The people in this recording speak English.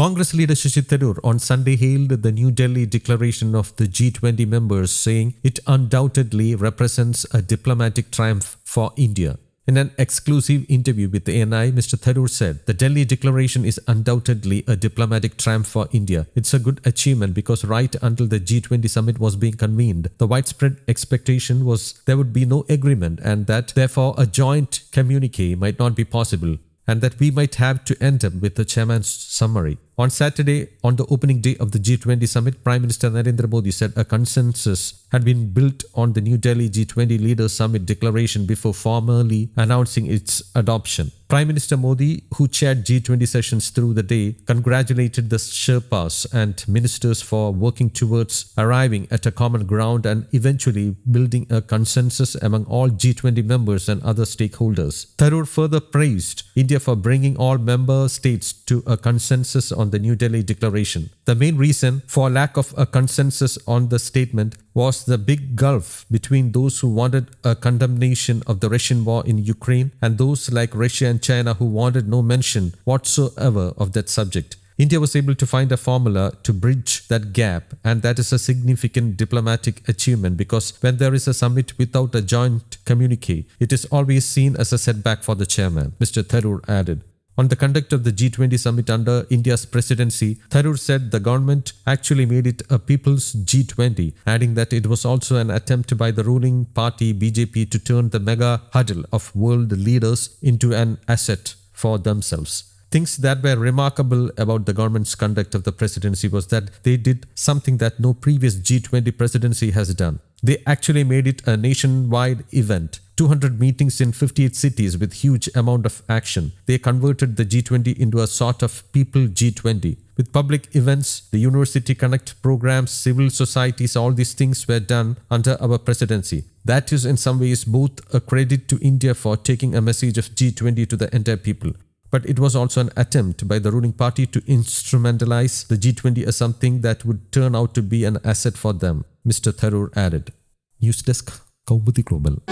Congress leader Shashi Tharoor on Sunday hailed the New Delhi declaration of the G20 members, saying it undoubtedly represents a diplomatic triumph for India. In an exclusive interview with the ANI, Mr. Tharoor said, "The Delhi Declaration is undoubtedly a diplomatic triumph for India. It's a good achievement because right until the G20 summit was being convened, the widespread expectation was there would be no agreement and that therefore a joint communique might not be possible, and that we might have to end up with the chairman's summary." On Saturday, on the opening day of the G20 summit, Prime Minister Narendra Modi said a consensus had been built on the New Delhi G20 Leaders Summit declaration before formally announcing its adoption. Prime Minister Modi, who chaired G20 sessions through the day, congratulated the Sherpas and ministers for working towards arriving at a common ground and eventually building a consensus among all G20 members and other stakeholders. Tharoor further praised India for bringing all member states to a consensus on the New Delhi Declaration. The main reason for lack of a consensus on the statement was the big gulf between those who wanted a condemnation of the Russian war in Ukraine and those like Russia and China who wanted no mention whatsoever of that subject. India was able to find a formula to bridge that gap, and that is a significant diplomatic achievement because when there is a summit without a joint communique, it is always seen as a setback for the chairman, Mr. Tharoor added. On the conduct of the G20 summit under India's presidency, Tharoor said the government actually made it a people's G20, adding that it was also an attempt by the ruling party BJP to turn the mega huddle of world leaders into an asset for themselves. Things that were remarkable about the government's conduct of the presidency was that they did something that no previous G20 presidency has done. They actually made it a nationwide event. 200 meetings in 58 cities with huge amount of action. They converted the G20 into a sort of people G20. With public events, the University Connect programs, civil societies, all these things were done under our presidency. That is in some ways both a credit to India for taking a message of G20 to the entire people. But it was also an attempt by the ruling party to instrumentalize the G20 as something that would turn out to be an asset for them, Mr. Tharoor added. News Desk, Kaumudy Global.